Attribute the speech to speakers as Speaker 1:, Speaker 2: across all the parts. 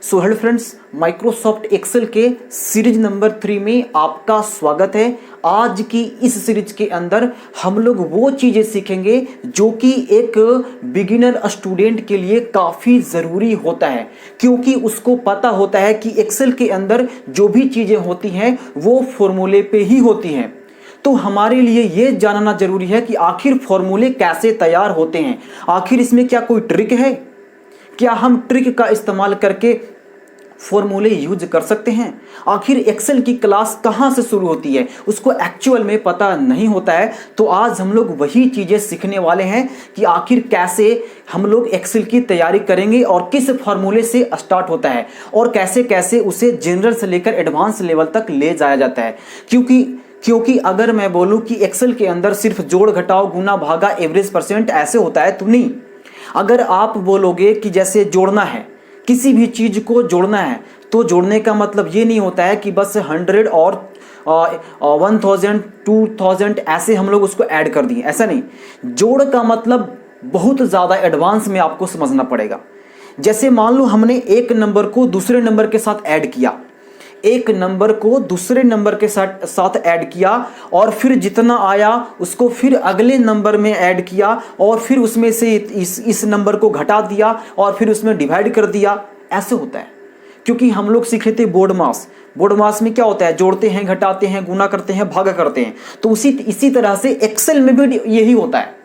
Speaker 1: सो hello friends, Microsoft Excel के series number 3 में आपका स्वागत है। आज की इस सीरीज के अंदर हम लोग वो चीज़ें सीखेंगे जो कि एक बिगिनर स्टूडेंट के लिए काफ़ी ज़रूरी होता है, क्योंकि उसको पता होता है कि एक्सेल के अंदर जो भी चीज़ें होती हैं वो फॉर्मूले पे ही होती हैं। तो हमारे लिए ये जानना जरूरी है कि आखिर फॉर्मूले कैसे तैयार होते हैं, आखिर इसमें क्या कोई ट्रिक है, क्या हम ट्रिक का इस्तेमाल करके फॉर्मूले यूज कर सकते हैं। आखिर एक्सेल की क्लास कहाँ से शुरू होती है उसको एक्चुअल में पता नहीं होता है। तो आज हम लोग वही चीज़ें सीखने वाले हैं कि आखिर कैसे हम लोग एक्सेल की तैयारी करेंगे और किस फॉर्मूले से स्टार्ट होता है और कैसे कैसे उसे जनरल से लेकर एडवांस लेवल तक ले जाया जाता है। क्योंकि अगर मैं बोलूं कि एक्सेल के अंदर सिर्फ जोड़ घटाव गुना भागा एवरेज परसेंट ऐसे होता है तो नहीं। अगर आप बोलोगे कि जैसे जोड़ना है, किसी भी चीज को जोड़ना है, तो जोड़ने का मतलब ये नहीं होता है कि बस 100 और 1000 2000 ऐसे हम लोग उसको ऐड कर दिए, ऐसा नहीं। जोड़ का मतलब बहुत ज़्यादा एडवांस में आपको समझना पड़ेगा। जैसे मान लो हमने एक नंबर को दूसरे नंबर के साथ ऐड किया, एक नंबर को दूसरे नंबर के साथ ऐड किया और फिर जितना आया उसको फिर अगले नंबर में ऐड किया और फिर उसमें से इस नंबर को घटा दिया और फिर उसमें डिवाइड कर दिया, ऐसे होता है। क्योंकि हम लोग सीखे थे बोर्ड मास में क्या होता है, जोड़ते हैं, घटाते हैं, गुना करते हैं, भागा करते हैं। तो इसी तरह से एक्सेल में भी यही होता है।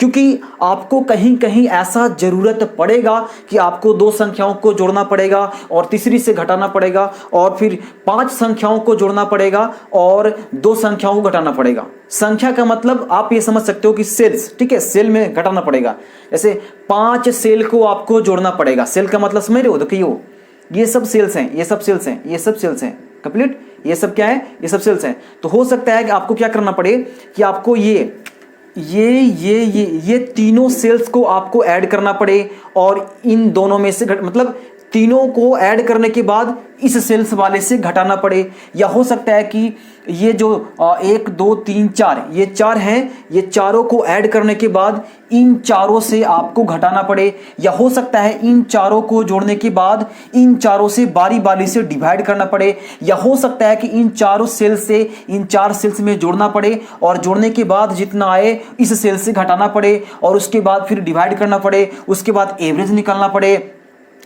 Speaker 1: क्योंकि आपको कहीं कहीं ऐसा जरूरत पड़ेगा कि आपको दो संख्याओं को जोड़ना पड़ेगा और तीसरी से घटाना पड़ेगा और फिर 5 संख्याओं को जोड़ना पड़ेगा और 2 संख्याओं को घटाना पड़ेगा। संख्या का मतलब आप ये समझ सकते हो कि सेल्स, ठीक है, सेल में घटाना पड़ेगा। जैसे 5 सेल को आपको जोड़ना पड़ेगा। सेल का मतलब समझ रहे हो, देखिए ये सब सेल्स हैं, ये सब सेल्स हैं, ये सब सेल्स हैं कंप्लीट। ये सब क्या है, ये सब सेल्स हैं। तो हो सकता है कि आपको क्या करना पड़े कि आपको ये तीनों सेल्स को आपको ऐड करना पड़े और इन दोनों में से मतलब तीनों को ऐड करने के बाद इस सेल्स वाले से घटाना पड़े। या हो सकता है कि ये जो 1 2 3 4 ये 4 हैं, ये चारों को ऐड करने के बाद इन चारों से आपको घटाना पड़े। या हो सकता है इन चारों को जोड़ने के बाद इन चारों से बारी बारी से डिवाइड करना पड़े। या हो सकता है कि इन चारों सेल से इन 4 सेल्स में जोड़ना पड़े और जोड़ने के बाद जितना आए इस सेल से घटाना पड़े और उसके बाद फिर डिवाइड करना पड़े। उसके बाद एवरेज निकालना पड़े,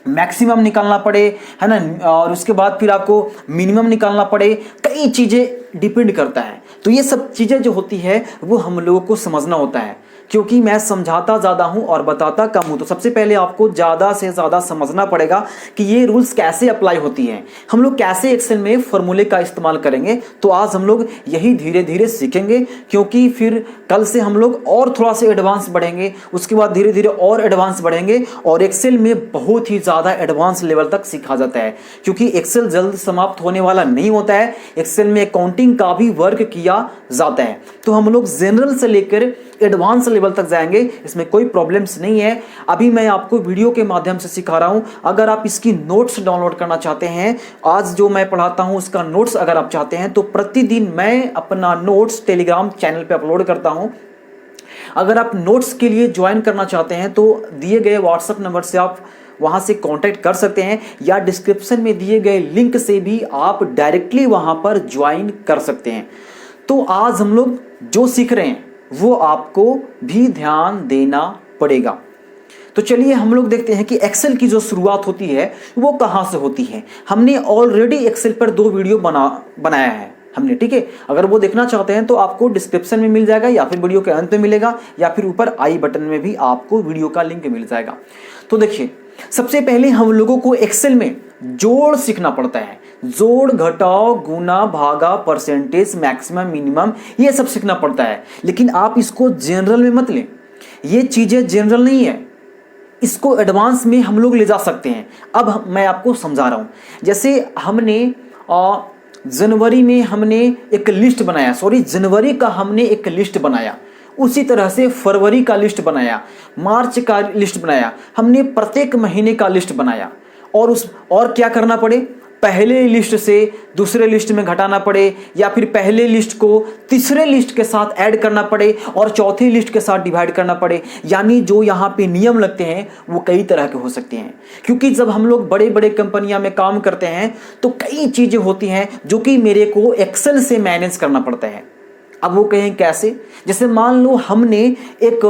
Speaker 1: मैक्सिमम निकालना पड़े, है ना, और उसके बाद फिर आपको मिनिमम निकालना पड़े। कई चीज़ें डिपेंड करता है। तो ये सब चीज़ें जो होती है वो हम लोगों को समझना होता है। क्योंकि मैं समझाता ज़्यादा हूँ और बताता कम हूँ, तो सबसे पहले आपको ज़्यादा से ज़्यादा समझना पड़ेगा कि ये रूल्स कैसे अप्लाई होती हैं, हम लोग कैसे एक्सेल में फॉर्मूले का इस्तेमाल करेंगे। तो आज हम लोग यही धीरे धीरे सीखेंगे, क्योंकि फिर कल से हम लोग और थोड़ा सा एडवांस बढ़ेंगे, उसके बाद धीरे धीरे और एडवांस बढ़ेंगे और एक्सेल में बहुत ही ज़्यादा एडवांस लेवल तक सीखा जाता है। क्योंकि एक्सेल जल्द समाप्त होने वाला नहीं होता है, एक्सेल में अकाउंटिंग का भी वर्क किया जाता है। तो हम लोग जनरल से लेकर एडवांस लेवल तक जाएंगे, इसमें कोई प्रॉब्लम्स नहीं है। अभी मैं आपको वीडियो के माध्यम से सिखा रहा हूं। अगर आप इसकी नोट्स डाउनलोड करना चाहते हैं, आज जो मैं पढ़ाता हूं उसका नोट्स अगर आप चाहते हैं, तो प्रतिदिन मैं अपना नोट्स टेलीग्राम चैनल पे अपलोड करता हूं। अगर आप नोट्स के लिए ज्वाइन करना चाहते हैं तो दिए गए व्हाट्सएप नंबर से आप वहां से कांटेक्ट कर सकते हैं, या डिस्क्रिप्शन में दिए गए लिंक से भी आप डायरेक्टली वहां पर ज्वाइन कर सकते हैं। तो आज हम लोग जो सीख रहे हैं वो आपको भी ध्यान देना पड़ेगा। तो चलिए हम लोग देखते हैं कि एक्सेल की जो शुरुआत होती है वो कहाँ से होती है। हमने ऑलरेडी एक्सेल पर 2 वीडियो बनाया है हमने, ठीक है। अगर वो देखना चाहते हैं तो आपको डिस्क्रिप्शन में मिल जाएगा, या फिर वीडियो के अंत में मिलेगा, या फिर ऊपर आई बटन में भी आपको वीडियो का लिंक मिल जाएगा। तो देखिए, सबसे पहले हम लोगों को एक्सेल में जोड़ सीखना पड़ता है। जोड़ घटाव गुना भागा परसेंटेज मैक्सिमम मिनिमम ये सब सीखना पड़ता है। लेकिन आप इसको जनरल में मत लें, ये चीजें जनरल नहीं है, इसको एडवांस में हम लोग ले जा सकते हैं। अब मैं आपको समझा रहा हूं। जैसे हमने जनवरी में हमने एक लिस्ट बनाया, जनवरी का हमने एक लिस्ट बनाया, उसी तरह से फरवरी का लिस्ट बनाया, मार्च का लिस्ट बनाया, हमने प्रत्येक महीने का लिस्ट बनाया। और क्या करना पड़े, पहले लिस्ट से दूसरे लिस्ट में घटाना पड़े, या फिर पहले लिस्ट को तीसरे लिस्ट के साथ ऐड करना पड़े और चौथे लिस्ट के साथ डिवाइड करना पड़े। यानी जो यहाँ पे नियम लगते हैं वो कई तरह के हो सकते हैं, क्योंकि जब हम लोग बड़े बड़े कंपनियां में काम करते हैं तो कई चीजें होती हैं जो कि मेरे को एक्सेल से मैनेज करना पड़ता है। अब वो कहें कैसे? जैसे मान लो हमने एक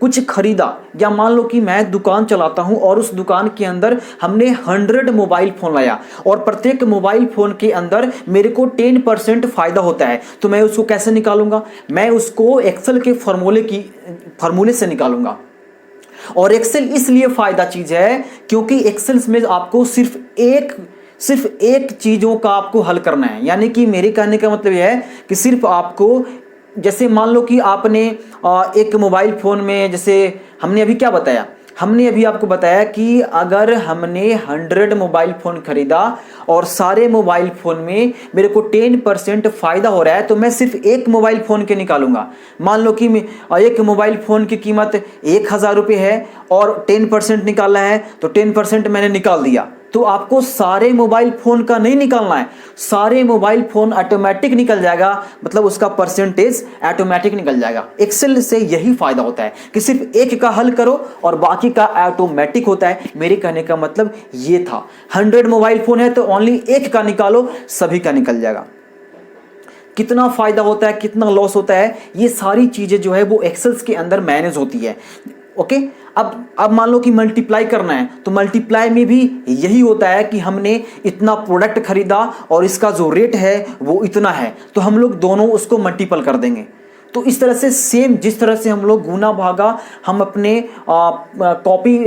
Speaker 1: कुछ खरीदा, या मान लो कि मैं दुकान चलाता हूं और उस दुकान के अंदर हमने 100 मोबाइल फ़ोन लाया और प्रत्येक मोबाइल फ़ोन के अंदर मेरे को 10% फ़ायदा होता है। तो मैं उसको कैसे निकालूंगा? मैं उसको एक्सेल के फॉर्मूले से निकालूंगा। और एक्सेल इसलिए फ़ायदा चीज़ है क्योंकि एक्सेल में आपको सिर्फ एक चीज़ों का आपको हल करना है। यानी कि मेरे कहने का मतलब यह है कि सिर्फ आपको, जैसे मान लो कि आपने एक मोबाइल फ़ोन में, जैसे हमने अभी क्या बताया, हमने अभी आपको बताया कि अगर हमने 100 मोबाइल फ़ोन खरीदा और सारे मोबाइल फ़ोन में मेरे को 10% फ़ायदा हो रहा है, तो मैं सिर्फ एक मोबाइल फ़ोन के निकालूंगा। मान लो कि एक मोबाइल फ़ोन की कीमत 1000 रुपये है और 10% निकालना है, तो 10% मैंने निकाल दिया। तो आपको सारे मोबाइल फ़ोन का नहीं निकालना है, सारे मोबाइल फ़ोन ऑटोमेटिक निकल जाएगा, मतलब उसका परसेंटेज ऑटोमेटिक निकल जाएगा। एक्सेल से यही फ़ायदा होता है कि सिर्फ एक का हल करो और बाकी का ऑटोमेटिक होता है। मेरे कहने का मतलब ये था, 100 मोबाइल फ़ोन है तो ओनली एक का निकालो, सभी का निकल जाएगा। कितना फ़ायदा होता है, कितना लॉस होता है, ये सारी चीज़ें जो है वो एक्सेल्स के अंदर मैनेज होती है। ओके, अब मान लो कि मल्टीप्लाई करना है, तो मल्टीप्लाई में भी यही होता है कि हमने इतना प्रोडक्ट खरीदा और इसका जो रेट है वो इतना है, तो हम लोग दोनों उसको मल्टीपल कर देंगे। तो इस तरह से सेम जिस तरह से हम लोग गुना भागा हम अपने कॉपी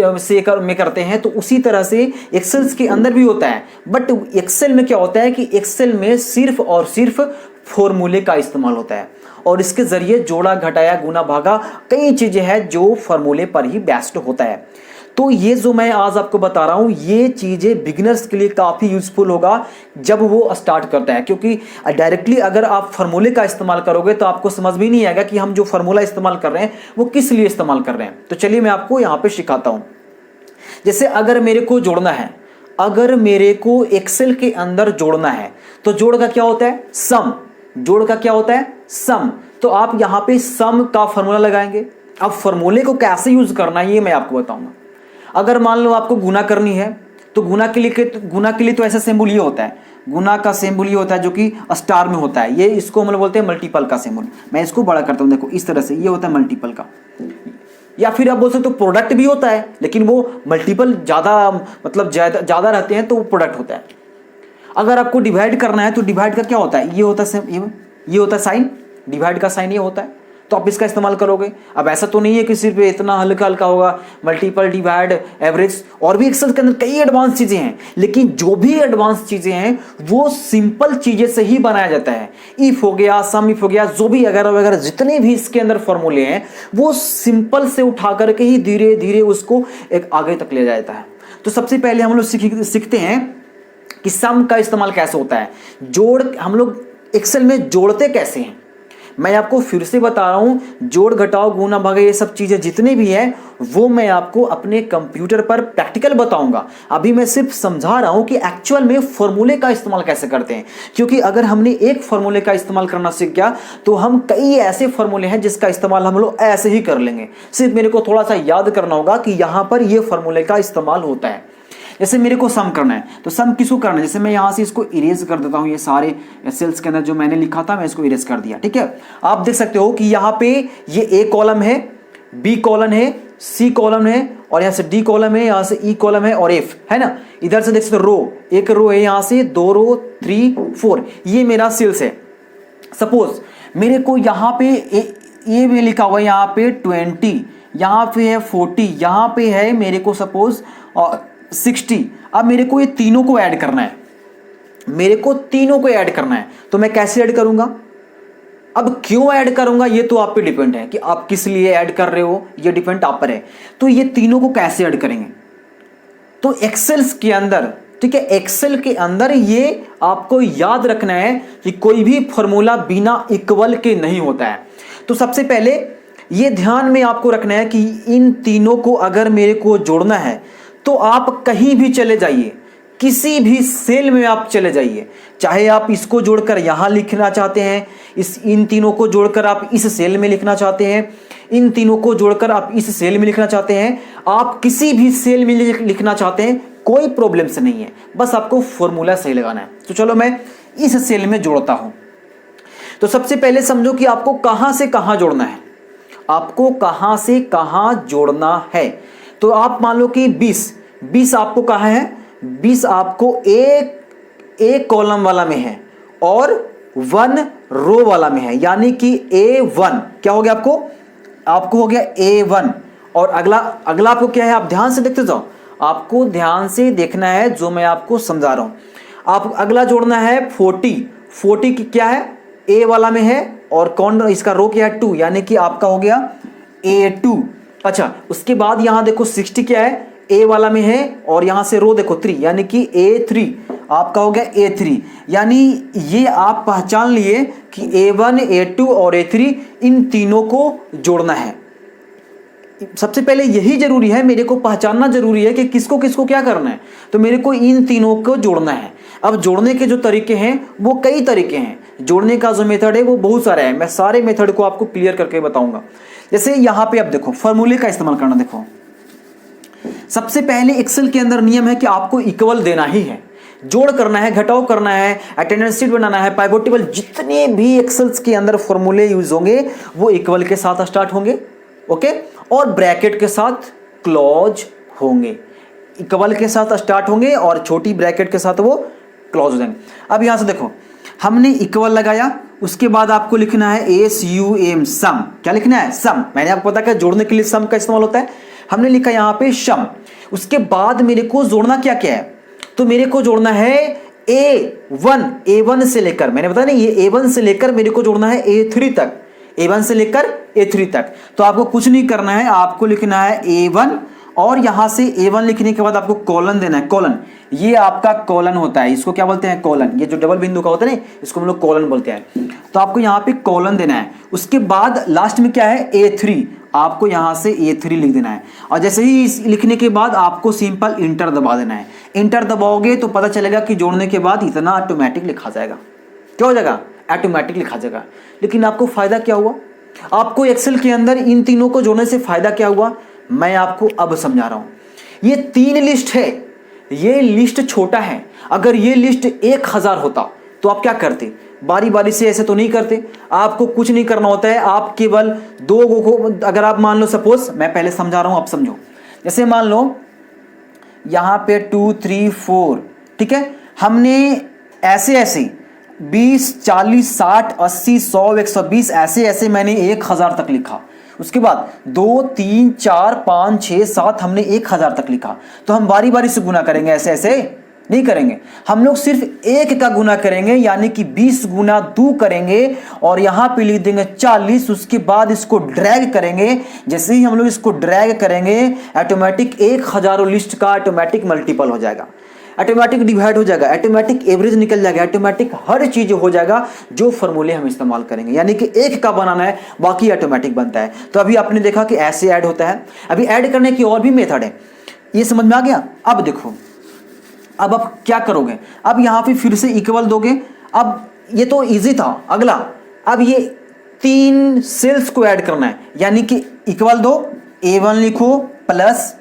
Speaker 1: में करते हैं, तो उसी तरह से एक्सेल्स के अंदर भी होता है। बट एक्सेल में क्या होता है कि एक्सेल में सिर्फ और सिर्फ फॉर्मूले का इस्तेमाल होता है और इसके जरिए जोड़ा घटाया गुना भागा कई चीजें हैं जो फॉर्मूले पर ही बेस्ड होता है। तो ये जो मैं आज आपको बता रहा हूं ये चीजें बिगिनर्स के लिए काफी यूजफुल होगा जब वो स्टार्ट करता है, क्योंकि डायरेक्टली अगर आप फॉर्मूले का इस्तेमाल करोगे तो आपको समझ भी नहीं आएगा कि हम जो फॉर्मूला इस्तेमाल कर रहे हैं वो किस लिए इस्तेमाल कर रहे हैं। तो चलिए मैं आपको यहां पे सिखाता हूं। जैसे अगर मेरे को जोड़ना है, अगर मेरे को एक्सेल के अंदर जोड़ना है तो जोड़ का क्या होता है? सम। जोड़ का क्या होता है? सम। तो आप यहां पे सम का फॉर्मूला लगाएंगे। अब फॉर्मूले को कैसे यूज करना है ये मैं आपको बताऊंगा। अगर मान लो आपको गुना करनी है तो गुना के लिए तो ऐसा सिंबल ये होता है, गुना का सिंबल ये होता है जो कि स्टार में होता है। ये इसको हम लोग बोलते हैं मल्टीपल का सिंबल। मैं इसको बड़ा करता हूं, देखो इस तरह से, ये होता है मल्टीपल का। या फिर आप बोल सकते हो प्रोडक्ट भी होता है, लेकिन वो मल्टीपल ज्यादा मतलब ज्यादा रहते हैं तो वो प्रोडक्ट होता है। अगर आपको डिवाइड करना है तो डिवाइड का क्या होता है? ये होता है ये होता है साइन, डिवाइड का साइन ये होता है, तो आप इसका इस्तेमाल करोगे। अब ऐसा तो नहीं है कि सिर्फ इतना हल्का हल्का होगा, मल्टीपल, डिवाइड, एवरेज, और भी एक्सेल के अंदर कई एडवांस चीजें हैं, लेकिन जो भी एडवांस चीजें हैं वो सिंपल चीजें से ही बनाया जाता है। इफ हो गया, सम इफ हो गया, जो भी अगर वगैरह जितने भी इसके अंदर फॉर्मूले हैं वो सिंपल से उठा करके ही धीरे धीरे उसको एक आगे तक ले जाता है। तो सबसे पहले हम लोग सीखते हैं कि सम का इस्तेमाल कैसे होता है, जोड़ हम लोग एक्सेल में जोड़ते कैसे हैं। मैं आपको फिर से बता रहा हूं, जोड़ घटाओ गुना भागा ये सब चीजें जितने भी हैं वो मैं आपको अपने कंप्यूटर पर प्रैक्टिकल बताऊंगा। अभी मैं सिर्फ समझा रहा हूं कि एक्चुअल में फॉर्मूले का इस्तेमाल कैसे करते हैं, क्योंकि अगर हमने एक फॉर्मूले का इस्तेमाल करना सीख गया तो हम कई ऐसे फॉर्मूले हैं जिसका इस्तेमाल हम लोग ऐसे ही कर लेंगे। सिर्फ मेरे को थोड़ा सा याद करना होगा कि यहां पर यह फॉर्मूले का इस्तेमाल होता है। जैसे मेरे को सम करना है तो सम किसको करना है? जैसे मैं यहां से इसको इरेज कर देता हूं, ये सारे सेल्स के अंदर जो मैंने लिखा था मैं इसको इरेज कर दिया। ठीक है, आप देख सकते हो कि यहां पे ये ए कॉलम है, बी कॉलम है, सी कॉलम है, और यहां से डी कॉलम है, यहां से ई कॉलम है और एफ है ना। इधर से देख सकते हो रो, एक रो है, यहां से 2 रो, 3, 4, ये मेरा सेल्स है। सपोज मेरे को यहां पे ए में लिखा हुआ है, यहां पे 20, यहां पे है 40, यहां पे है मेरे को सपोज 60। अब मेरे को ये तीनों को ऐड करना है, मेरे को तीनों को ऐड करना है, तो मैं कैसे ऐड करूंगा? अब क्यों ऐड करूंगा ये तो आप पे डिपेंड है कि आप किस लिए ऐड कर रहे हो, ये डिपेंड आप पर है। तो ये तीनों को कैसे ऐड करेंगे? तो एक्सेल्स के अंदर, ठीक है, एक्सेल के अंदर ये आपको याद रखना है कि कोई भी फॉर्मूला बिना इक्वल के नहीं होता है। तो सबसे पहले ये ध्यान में आपको रखना है कि इन तीनों को अगर मेरे को जोड़ना है तो आप कहीं भी चले जाइए, किसी भी सेल में आप चले जाइए, चाहे आप इसको जोड़कर यहाँ लिखना चाहते हैं, इन तीनों को जोड़कर आप इस सेल में लिखना चाहते हैं, इन तीनों को जोड़कर आप इस सेल में लिखना चाहते हैं, आप किसी भी सेल में लिखना चाहते हैं, कोई प्रॉब्लम से नहीं है, बस आपको फॉर्मूला सही लगाना है। तो चलो मैं इस सेल में जोड़ता हूं। तो सबसे पहले समझो कि आपको कहां से कहां जोड़ना है, आपको कहां से कहां जोड़ना है। तो आप मान लो कि 20 आपको कहां है, 20 आपको एक कॉलम वाला में है और 1 रो वाला में है, यानी कि A1 क्या हो गया, आपको हो गया A1। और अगला आपको क्या है, आप ध्यान से देखते जाओ, आपको ध्यान से देखना है जो मैं आपको समझा रहा हूं। आप अगला जोड़ना है 40 की क्या है, A वाला में है और कौन इसका रो क्या है 2, यानी कि आपका हो गया A2। अच्छा, उसके बाद यहां देखो 60 क्या है, A वाला में है और यहां से रो देखो 3, यानी कि A3 आपका हो गया A3। यानी ये आप पहचान लिए कि A1 A2 और A3 इन तीनों को जोड़ना है। सबसे पहले यही जरूरी है, मेरे को पहचानना जरूरी है कि किसको किसको क्या करना है। तो मेरे को इन तीनों को जोड़ना है। अब जोड़ने के जो तरीके हैं वो कई तरीके हैं, जोड़ने का जो मेथड है वो बहुत सारा है। मैं सारे मेथड को आपको क्लियर करके बताऊंगा। जैसे यहां पे आप देखो फॉर्मूले का इस्तेमाल करना। देखो सबसे पहले एक्सेल के अंदर नियम है कि आपको इक्वल देना ही है, जोड़ करना है, घटाव करना है, अटेंडेंस शीट बनाना है, पाइवट टेबल, जितने भी एक्सेल्स के अंदर फॉर्मूले यूज होंगे वो इक्वल के साथ स्टार्ट होंगे, ओके, और ब्रैकेट के साथ क्लोज होंगे। इक्वल के साथ स्टार्ट होंगे और छोटी ब्रैकेट के साथ वो क्लोज हो जाएंगे। अब यहां से देखो हमने इक्वल लगाया, उसके बाद आपको लिखना है SUM सम। क्या लिखना है, सम। मैंने आपको पता है जोड़ने के लिए सम का इस्तेमाल होता है, हमने लिखा यहां पे सम। उसके बाद मेरे को जोड़ना क्या क्या है, तो मेरे को जोड़ना है A1 से लेकर, मैंने बताया नहीं, ये A1 से लेकर मेरे को जोड़ना है A3 तक, A1 से लेकर A3 तक। तो आपको कुछ नहीं करना है, आपको लिखना है A1 और यहां से A1 लिखने के बाद आपको कॉलन देना है। कॉलन, ये आपका कॉलन होता है, इसको क्या बोलते हैं, कॉलन। ये जो डबल बिंदु का होता है ना, इसको हम लोग कॉलन बोलते हैं। तो आपको यहां पे कॉलन देना है। उसके बाद लास्ट में क्या है, A3, आपको यहां से A3 लिख देना है। और जैसे ही लिखने के बाद आपको सिंपल इंटर दबा देना है। इंटर दबाओगे तो पता चलेगा कि जोड़ने के बाद इतना ऑटोमेटिक लिखा जाएगा। क्या हो जाएगा, ऑटोमेटिक लिखा जाएगा। लेकिन आपको फायदा क्या हुआ, आपको एक्सेल के अंदर इन तीनों को जोड़ने से फायदा क्या हुआ, मैं आपको अब समझा रहा हूं। ये 3 लिस्ट है, ये लिस्ट छोटा है। अगर ये लिस्ट 1000 होता तो आप क्या करते, बारी बारी से ऐसे तो नहीं करते, आपको कुछ नहीं करना होता है। आप केवल 2 को, अगर आप मान लो सपोज, मैं पहले समझा रहा हूं आप समझो। जैसे मान लो यहां पे 2 3 4, ठीक है, हमने ऐसे ऐसे 20 40 60 80 100 120 ऐसे ऐसे मैंने 1000 तक लिखा। उसके बाद 2 3 4 5 6 7 हमने 1000 तक लिखा। तो हम बारी बारी से गुना करेंगे, ऐसे ऐसे नहीं करेंगे, हम लोग सिर्फ 1 का गुना करेंगे, यानी कि 20 गुना 2 करेंगे और यहां पे लिख देंगे 40। उसके बाद इसको ड्रैग करेंगे। जैसे ही हम लोग इसको ड्रैग करेंगे ऑटोमेटिक 1000 लिस्ट का ऑटोमेटिक मल्टीपल हो जाएगा, ऑटोमेटिक डिवाइड हो जाएगा, ऑटोमेटिक एवरेज निकल जाएगा, ऑटोमेटिक हर चीज हो जाएगा जो फॉर्मूले हम इस्तेमाल करेंगे। यानी कि 1 का बनाना है, बाकी ऑटोमेटिक बनता है। तो अभी आपने देखा कि ऐसे ऐड होता है। अभी ऐड करने की और भी मेथड है, ये समझ में आ गया। अब देखो, अब आप क्या करोगे, अब यहां पे फिर से इक्वल दोगे। अब ये तो इजी था। अगला, अब ये 3 सेल्स को ऐड करना है, यानी कि इक्वल दो, A1 लिखो प्लस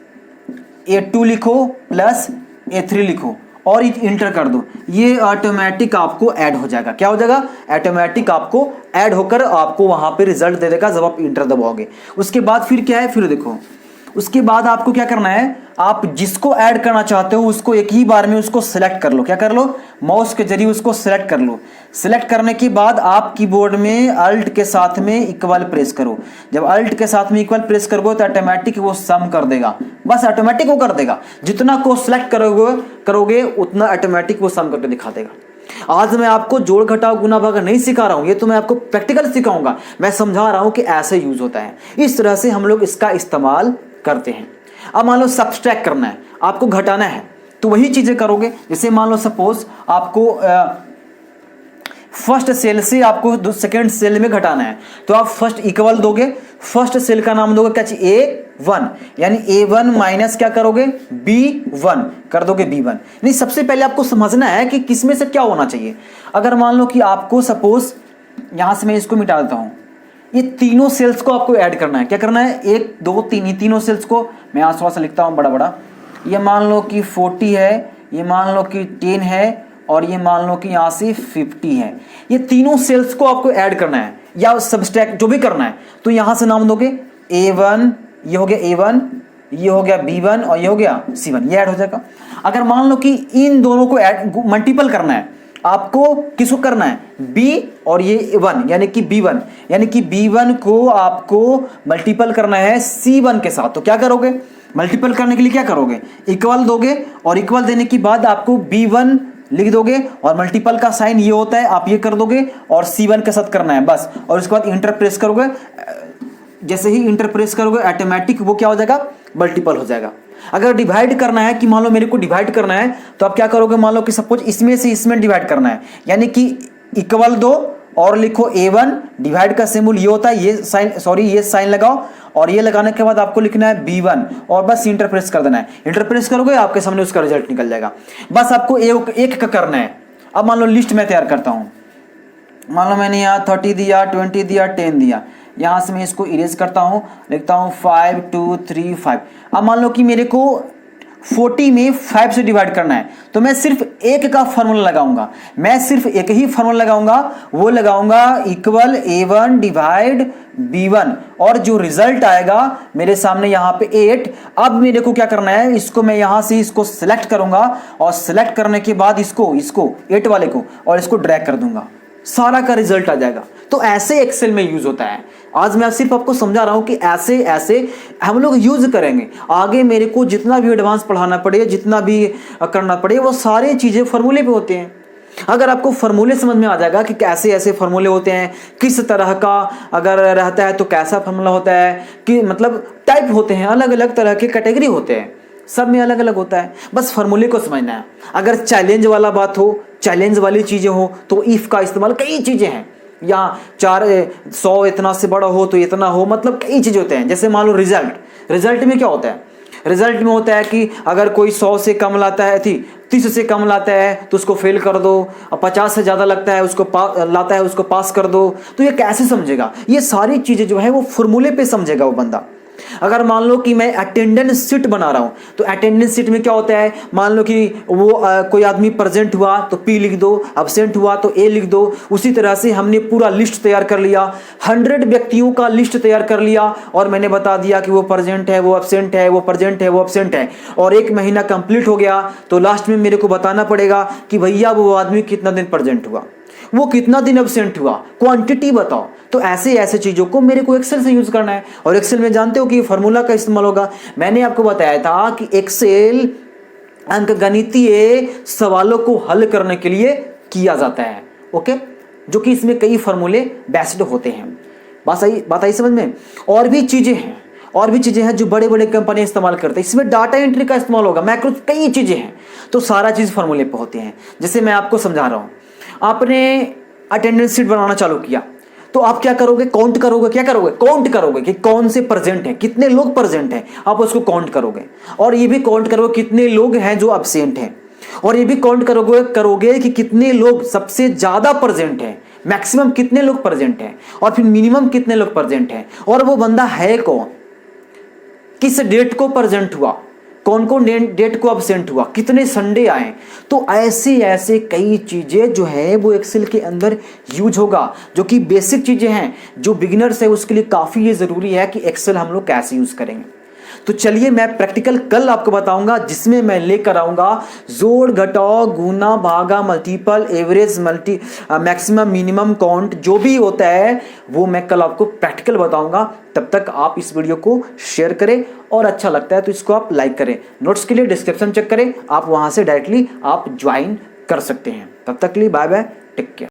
Speaker 1: A2 लिखो प्लस A3 लिखो और इंटर कर दो। ये ऑटोमेटिक आपको ऐड हो जाएगा। क्या हो जाएगा, ऑटोमेटिक आपको ऐड होकर आपको वहां पे रिजल्ट दे देगा जब आप इंटर दबाओगे। उसके बाद फिर क्या है, फिर देखो उसके बाद आपको क्या करना है, आप जिसको ऐड करना चाहते हो उसको एक ही बार में उसको सिलेक्ट कर लो। क्या कर लो, माउस के जरिए उसको सिलेक्ट कर लो। सिलेक्ट करने के बाद आप कीबोर्ड में अल्ट के साथ में इक्वल प्रेस करो। जब अल्ट के साथ में इक्वल प्रेस करोगे तो ऑटोमेटिक वो सम कर देगा, बस ऑटोमेटिक वो कर देगा। जितना को सिलेक्ट करोगे उतना ऑटोमेटिक वो सम करके दिखा देगा। आज मैं आपको जोड़ घटाव गुना भाग नहीं सिखा रहा हूं, ये तो मैं आपको प्रैक्टिकल सिखाऊंगा। मैं समझा रहा हूं कि ऐसे यूज होता है, इस तरह से हम लोग इसका इस्तेमाल करते हैं। अब मान लो सब्सट्रैक्ट करना है, आपको घटाना है, तो वही चीजें करोगे। जैसे मान लो सपोज आपको फर्स्ट सेल से आपको सेकंड सेल में घटाना है, तो आप फर्स्ट इक्वल दोगे, फर्स्ट सेल का नाम दोगे क्या चाहिए A1, यानी A1 माइनस क्या करोगे B1 कर दोगे B1। नहीं, सबसे पहले आपको समझना है कि किसमें से क्या होना चाहिए। अगर मान लो कि आपको सपोज यहां से मैं इसको मिटा देता हूं, ये तीनों सेल्स को आपको ऐड करना है। क्या करना है, 1 2 3, ये तीनों सेल्स को मैं यहां थोड़ा सा लिखता हूं बड़ा बड़ा। ये मान लो कि 40 है, ये मान लो कि 10 है, और ये मान लो कि यहाँ से 50 है। ये तीनों सेल्स को आपको ऐड करना है या सब्सट्रैक्ट जो भी करना है। तो यहां से नाम दोगे A1, ये हो गया A1, ये हो गया B1 और ये हो गया C1, ये ऐड हो जाएगा। अगर मान लो कि इन दोनों को ऐड मल्टीपल करना है, आपको किसको करना है B और ये 1 यानी कि B1, यानी कि B1 को आपको मल्टीपल करना है C1 के साथ। तो क्या करोगे, मल्टीपल करने के लिए क्या करोगे, इक्वल दोगे, और इक्वल देने के बाद आपको B1 लिख दोगे, और मल्टीपल का साइन ये होता है, आप ये कर दोगे और C1 के साथ करना है बस। और उसके बाद इंटर प्रेस करोगे, जैसे ही इंटर प्रेस करोगे ऑटोमेटिक वो क्या हो जाएगा, मल्टीपल हो जाएगा। अगर डिवाइड करना है कि मान लो मेरे को डिवाइड करना है, तो आप क्या करोगे, मान लो कि सपोज इसमें से इसमें डिवाइड करना है, यानी कि इक्वल दो और लिखो A1, डिवाइड का सिंबल ये होता है, ये साइन ये साइन लगाओ, और ये लगाने के बाद आपको लिखना है B1 और बस इंटर प्रेस कर देना है। इंटर प्रेस करोगे आपके सामने उसका रिजल्ट निकल जाएगा। बस आपको एक का करना है। अब मान लो लिस्ट मैं तैयार करता हूं, मान लो मैंने यहाँ 30 दिया, 20 दिया, 10 दिया, यहां से मैं इसको इरेज करता हूं, लिखता हूं 5 2 3 5। अब मान लो कि मेरे को 40 में 5 से डिवाइड करना है, तो मैं सिर्फ एक का फॉर्मूला लगाऊंगा, मैं सिर्फ एक ही फॉर्मूला लगाऊंगा, वो लगाऊंगा इक्वल A1 डिवाइड B1, और जो रिजल्ट आएगा मेरे सामने यहाँ पे 8। अब मेरे को क्या करना है, इसको मैं यहाँ से इसको सिलेक्ट करूंगा, और सिलेक्ट करने के बाद इसको 8 वाले को और इसको ड्रैग कर दूंगा, सारा का रिजल्ट आ जाएगा। तो ऐसे एक्सेल में यूज होता है। आज मैं सिर्फ आपको समझा रहा हूं कि ऐसे हम लोग यूज करेंगे। आगे मेरे को जितना भी एडवांस पढ़ाना पड़े, जितना भी करना पड़े, वो सारी चीजें फॉर्मूले पे होते हैं। अगर आपको फॉर्मूले समझ में आ जाएगा कि कैसे ऐसे फॉर्मूले होते हैं, किस तरह का अगर रहता है तो कैसा फॉर्मूला होता है, कि मतलब टाइप होते हैं, अलग अलग तरह के कैटेगरी होते हैं, सब में अलग अलग होता है। बस फॉर्मूले को समझना है। अगर चैलेंज वाला बात हो, चैलेंज वाली चीजें हो, तो इफ का इस्तेमाल कई चीजें हैं, या 100 इतना से बड़ा हो तो इतना हो, मतलब कई चीजें होते हैं। जैसे मान लो रिजल्ट में क्या होता है, रिजल्ट में होता है कि अगर कोई 100 से कम लाता है, 30 से कम लाता है तो उसको फेल कर दो, और 50 से ज्यादा लगता है उसको लाता है उसको पास कर दो। तो ये कैसे समझेगा, ये सारी चीजें जो है वो फॉर्मूले पे समझेगा वो बंदा। अगर मान लो कि मैं अटेंडेंस शीट बना रहा हूं, तो अटेंडेंस शीट में क्या होता है, मान लो कि वो कोई आदमी प्रेजेंट हुआ तो P लिख दो, एब्सेंट हुआ तो A लिख दो। उसी तरह से हमने पूरा लिस्ट तैयार कर लिया, 100 व्यक्तियों का लिस्ट तैयार कर लिया, और मैंने बता दिया कि वो प्रेजेंट है, वो एब्सेंट है, वो प्रेजेंट है, वो एब्सेंट है, और 1 महीना कंप्लीट हो गया। तो लास्ट में मेरे को बताना पड़ेगा कि भैया वो आदमी कितना दिन प्रेजेंट हुआ, वो कितना दिन एब्सेंट हुआ, क्वांटिटी बताओ। तो ऐसे चीजों को मेरे को एक्सेल से यूज करना है। और एक्सेल में जानते हो कि फॉर्मूला का इस्तेमाल होगा। मैंने आपको बताया था कि एक्सेल अंकगणितीय सवालों को हल करने के लिए किया जाता है, ओके, जो कि इसमें कई फॉर्मूले बेस्ड होते हैं। बात आई समझ में। और भी चीजें हैं जो बड़े बड़े कंपनी इस्तेमाल करते हैं। इसमें डाटा एंट्री का इस्तेमाल होगा, मैक्रो, कई चीजें हैं। तो सारा चीज फॉर्मूले पे होते हैं। जैसे मैं आपको समझा रहा हूं, आपने अटेंडेंस शीट बनाना चालू किया, तो आप क्या करोगे, काउंट करोगे। क्या करोगे, काउंट करोगे कि कौन से प्रेजेंट हैं, कितने लोग प्रेजेंट हैं, आप उसको काउंट करोगे। और ये भी काउंट करोगे कितने लोग हैं जो एब्सेंट हैं, और ये भी काउंट करोगे कि कितने लोग सबसे ज्यादा प्रेजेंट हैं, मैक्सिमम कितने लोग प्रेजेंट हैं, और फिर मिनिमम कितने लोग प्रेजेंट हैं, और वो बंदा है कौन, किस डेट को प्रेजेंट हुआ, कौन डेट को एब्सेंट हुआ, कितने संडे आए। तो ऐसे कई चीजें जो है वो एक्सेल के अंदर यूज होगा, जो कि बेसिक चीजें हैं, जो बिगिनर्स है उसके लिए काफी ये जरूरी है कि एक्सेल हम लोग कैसे यूज करेंगे। तो चलिए मैं प्रैक्टिकल कल आपको बताऊंगा, जिसमें मैं लेकर आऊंगा जोड़, घटाओ, गुना, भागा, multiple, average, maximum, minimum, count, जो भी होता है वो मैं कल आपको प्रैक्टिकल बताऊंगा। तब तक आप इस वीडियो को शेयर करें, और अच्छा लगता है तो इसको आप लाइक करें। नोट्स के लिए डिस्क्रिप्शन चेक करें, आप वहां से डायरेक्टली आप ज्वाइन कर सकते हैं। तब तक के लिए बाय बाय, टेक केयर।